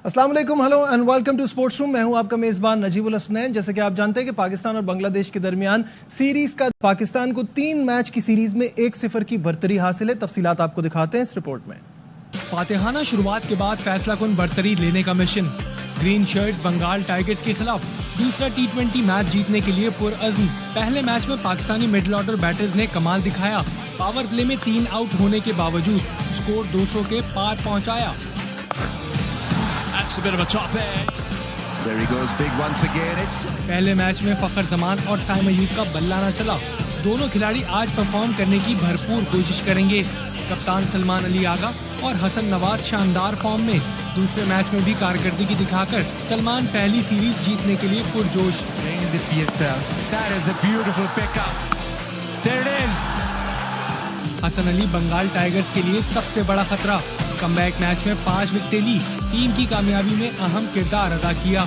अस्सलाम वालेकुम, hello and welcome to sports room. मैं हूं आपका मेजबान नजीबुल हसनैन। जैसे कि आप जानते हैं कि पाकिस्तान और बांग्लादेश के दरमियान सीरीज का पाकिस्तान को 3 मैच की सीरीज में 1-0 की बढ़तरी हासिल है। तफसीलात आपको दिखाते हैं इस रिपोर्ट में। फातिहाना शुरुआत के बाद फैसलाकुन बढ़तरी लेने का मिशन। ग्रीन शर्ट्स बंगाल टाइगर्स के खिलाफ दूसरा T20 मैच जीतने के लिए पुरअज़्म। पहले मैच में पाकिस्तानी मिडिल ऑर्डर बैटर्स ने कमाल दिखाया। पावर प्ले में 3 आउट होने के बावजूद स्कोर 200 के पार पहुंचाया। पहले मैच में फखर जमान और साइम अयूब का बल्ला न चला। दोनों खिलाड़ी आज परफॉर्म करने की भरपूर कोशिश करेंगे। कप्तान सलमान अली आगा और हसन नवाज शानदार फॉर्म में। दूसरे मैच में भी कारकर्दगी दिखाकर सलमान पहली सीरीज जीतने के लिए पुरजोश। हसन अली बंगाल टाइगर्स के लिए सबसे बड़ा खतरा। कमबैक मैच में 5 विकेटें ली, टीम की कामयाबी में अहम किरदार अदा किया।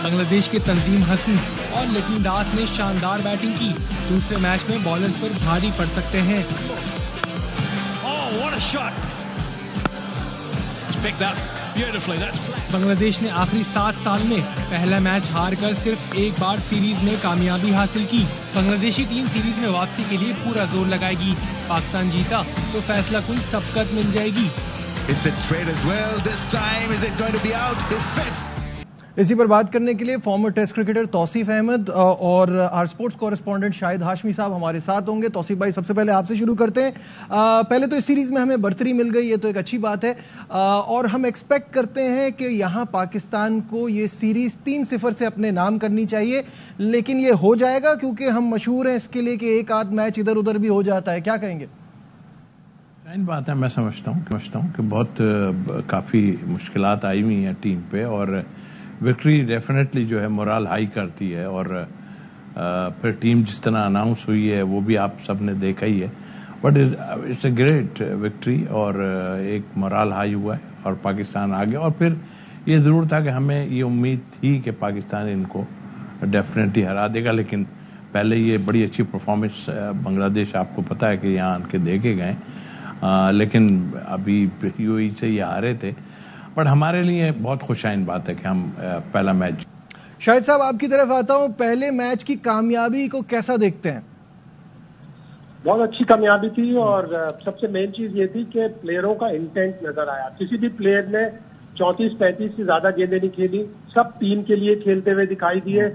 बांग्लादेश के तंजीम हसन और लिटन दास ने शानदार बैटिंग की। दूसरे मैच में बॉलर्स पर भारी पड़ सकते हैं। बांग्लादेश ने आखिरी 7 साल में पहला मैच हारकर सिर्फ एक बार सीरीज में कामयाबी हासिल की। बांग्लादेशी टीम सीरीज में वापसी के लिए पूरा जोर लगाएगी। पाकिस्तान जीता तो फैसलाकुन सबकत मिल जाएगी। इसी पर बात करने के लिए former test cricketer Tauseef Ahmed और आर स्पोर्ट्स कॉरेस्पॉन्डेंट शाहिद हाशमी साहब हमारे साथ होंगे। तौसीफ भाई, सबसे पहले आपसे शुरू करते हैं। पहले तो इस सीरीज में हमें बढ़तरी मिल गई, ये तो एक अच्छी बात है, और हम एक्सपेक्ट करते हैं कि यहाँ पाकिस्तान को ये सीरीज 3-0 से अपने नाम करनी चाहिए, लेकिन ये हो जाएगा क्योंकि हम मशहूर हैं इसके लिए कि एक आध मैच इधर उधर भी हो जाता है। क्या कहेंगे? बात है, मैं समझता हूँ कि बहुत काफ़ी मुश्किलात आई हुई हैं टीम पे, और विक्ट्री डेफिनेटली जो है मोरल हाई करती है। और फिर टीम जिस तरह अनाउंस हुई है वो भी आप सब ने देखा ही है। But it's a great victory और एक मोरल हाई हुआ है और पाकिस्तान आ गया। और फिर ये ज़रूर था कि हमें ये उम्मीद थी कि पाकिस्तान इनको डेफिनेटली हरा देगा, लेकिन पहले ये बड़ी अच्छी परफॉर्मेंस बांग्लादेश आपको पता है कि यहाँ आके देखे गए, लेकिन अभी यूएई से ये हारे थे। बट हमारे लिए बहुत खुशाइन बात है कि हम पहला मैच। शाहिद साहब, आपकी तरफ आता हूं। पहले मैच की कामयाबी को कैसा देखते हैं? बहुत अच्छी कामयाबी थी, और सबसे मेन चीज ये थी कि प्लेयरों का इंटेंट नजर आया। किसी भी प्लेयर ने 34-35 से ज्यादा गेंदें नहीं खेली, सब टीम के लिए खेलते हुए दिखाई दिए।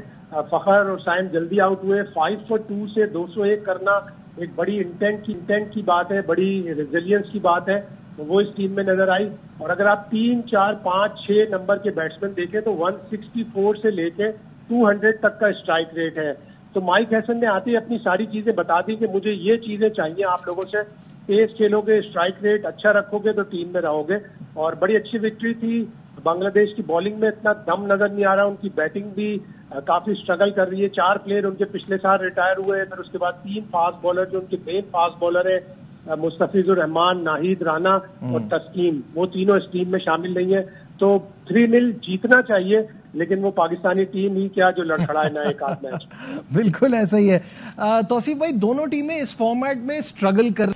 फखर और साइम जल्दी आउट हुए। 5 for 2 से 201 करना एक बड़ी इंटेंट की बात है, बड़ी रेजिलियंस की बात है, तो वो इस टीम में नजर आई। और अगर आप 3, 4, 5, 6 नंबर के बैट्समैन देखें तो 164 से लेके 200 तक का स्ट्राइक रेट है। तो माइक हैसन ने आते ही अपनी सारी चीजें बता दी कि मुझे ये चीजें चाहिए आप लोगों से। तेज खेलोगे, स्ट्राइक रेट अच्छा रखोगे तो टीम में रहोगे। और बड़ी अच्छी विक्ट्री थी। बांग्लादेश की बॉलिंग में इतना दम नजर नहीं आ रहा, उनकी बैटिंग भी काफी स्ट्रगल कर रही है। 4 प्लेयर उनके पिछले साल रिटायर हुए, फिर उसके बाद 3 फास्ट बॉलर जो उनके मेन फास्ट बॉलर है, मुस्तफिजुर रहमान, नाहिद राना और तस्कीन, वो तीनों इस टीम में शामिल नहीं है। तो 3-0 जीतना चाहिए, लेकिन वो पाकिस्तानी टीम ही क्या जो लड़खड़ा है ना एक आध मैच। बिल्कुल ऐसा ही है। तौसीफ भाई, दोनों टीमें इस फॉर्मेट में स्ट्रगल कर,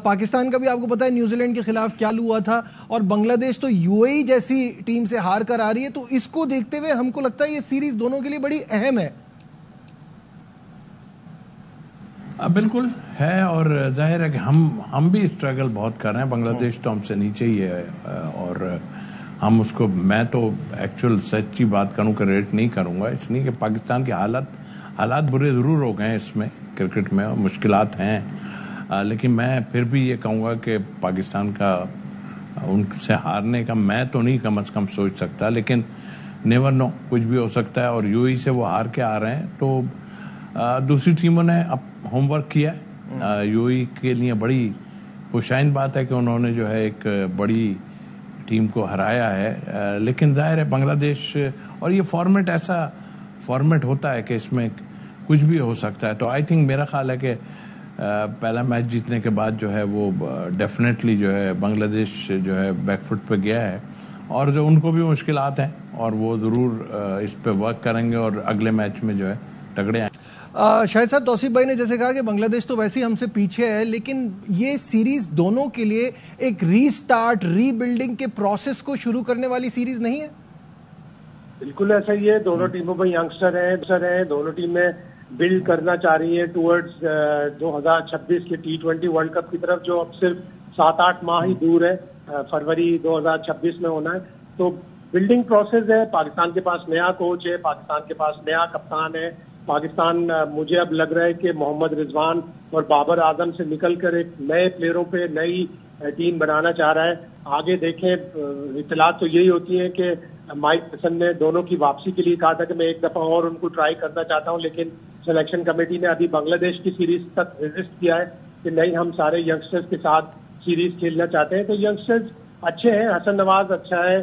पाकिस्तान का भी आपको पता है न्यूजीलैंड के खिलाफ क्या हुआ था, और बांग्लादेश तो यूएई जैसी टीम से हार कर आ रही है। तो इसको देखते हुए हमको लगता है ये सीरीज दोनों के लिए बड़ी अहम है। बिल्कुल है, और जाहिर है कि हम भी स्ट्रगल बहुत कर रहे हैं। बांग्लादेश तो हमसे नीचे ही है, और हम उसको, मैं तो एक्चुअल सच्ची बात करूं कि रेट नहीं करूंगा, इसलिए कि पाकिस्तान के हालात बुरे ज़रूर हो गए हैं इसमें, क्रिकेट में मुश्किलात हैं, लेकिन मैं फिर भी ये कहूँगा कि पाकिस्तान का उनसे हारने का मैं तो नहीं कम से कम सोच सकता, लेकिन नेवर नो, कुछ भी हो सकता है। और यूएई से वो हार के आ रहे हैं, तो दूसरी टीमों ने अब होमवर्क किया है। यूएई के लिए बड़ी खुशाइन बात है कि उन्होंने जो है एक बड़ी टीम को हराया है, लेकिन जाहिर है बांग्लादेश, और ये फॉर्मेट ऐसा फॉर्मेट होता है कि इसमें कुछ भी हो सकता है। तो आई थिंक, मेरा ख्याल है कि पहला मैच जीतने के बाद जो है वो डेफिनेटली जो है बांग्लादेश जो है बैकफुट पे गया है, और जो उनको भी मुश्किलात हैं और वो ज़रूर इस पे वर्क करेंगे और अगले मैच में जो है तगड़े आए। शायद साहब, तौसीफ भाई ने जैसे कहा कि बांग्लादेश तो वैसे ही हमसे पीछे है, लेकिन ये सीरीज दोनों के लिए एक रीस्टार्ट, रीबिल्डिंग के प्रोसेस को शुरू करने वाली सीरीज नहीं है? बिल्कुल ऐसा ही है। दोनों टीमों में यंगस्टर हैं, दोनों टीमें बिल्ड करना चाह रही है टूवर्ड्स 2026 के T20 वर्ल्ड कप की तरफ, जो अब सिर्फ 7-8 माह ही दूर है। फरवरी 2026 में होना है। तो बिल्डिंग प्रोसेस है। पाकिस्तान के पास नया कोच है, पाकिस्तान के पास नया कप्तान है। पाकिस्तान मुझे अब लग रहा है कि मोहम्मद रिजवान और बाबर आजम से निकलकर एक नए प्लेयरों पे नई टीम बनाना चाह रहा है। आगे देखें, इतलात तो यही होती है कि माइक हसन ने दोनों की वापसी के लिए कहा था कि मैं एक दफा और उनको ट्राई करना चाहता हूं, लेकिन सिलेक्शन कमेटी ने अभी बांग्लादेश की सीरीज तक रेजिस्ट किया है कि नहीं, हम सारे यंगस्टर्स के साथ सीरीज खेलना चाहते हैं। तो यंगस्टर्स अच्छे हैं, हसन नवाज अच्छा है,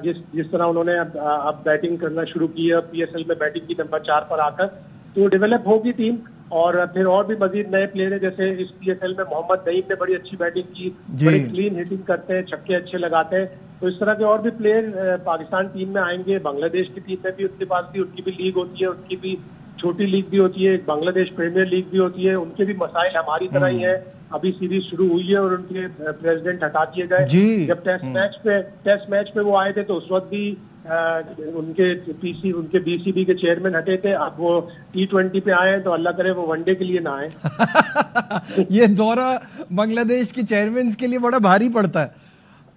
जिस तरह उन्होंने अब बैटिंग करना शुरू की है, PSL में बैटिंग की नंबर 4 पर आकर, तो डेवलप होगी टीम। और फिर और भी मजीद नए प्लेयर हैं, जैसे इस PSL में मोहम्मद नईम ने बड़ी अच्छी बैटिंग की, बड़ी क्लीन हिटिंग करते हैं, छक्के अच्छे लगाते हैं। तो इस तरह के और भी प्लेयर पाकिस्तान टीम में आएंगे। बांग्लादेश की टीम में भी उनके पास भी उनकी भी लीग होती है, उनकी भी छोटी लीग भी होती है, बांग्लादेश प्रीमियर लीग भी होती है। उनके भी मसाइल हमारी तरह ही है। अभी सीरीज शुरू हुई है और उनके प्रेसिडेंट हटा दिए गए। जब टेस्ट मैच पे वो आए थे तो उस वक्त भी उनके BCB के चेयरमैन हटे थे। अब वो T20 पे आए हैं, तो अल्लाह करे वो वनडे के लिए ना आए। ये दौरा बांग्लादेश के चेयरमैन के लिए बड़ा भारी पड़ता है।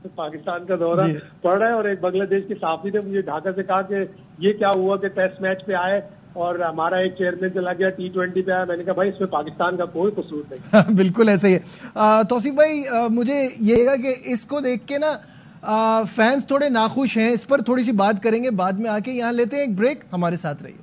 तो पाकिस्तान का दौरा पड़ रहा है। और एक बांग्लादेश के साथी ने मुझे ढाका से कहा कि ये क्या हुआ कि टेस्ट मैच पे आए और हमारा एक चेयरमैन चला गया, T20 पे आया। मैंने कहा भाई, इसमें पाकिस्तान का कोई कसूर नहीं। बिल्कुल ऐसे ही है। तौसीफ भाई, मुझे ये है कि इसको देख के ना फैंस थोड़े नाखुश हैं, इस पर थोड़ी सी बात करेंगे बाद में आके। यहाँ लेते हैं एक ब्रेक, हमारे साथ रहिए।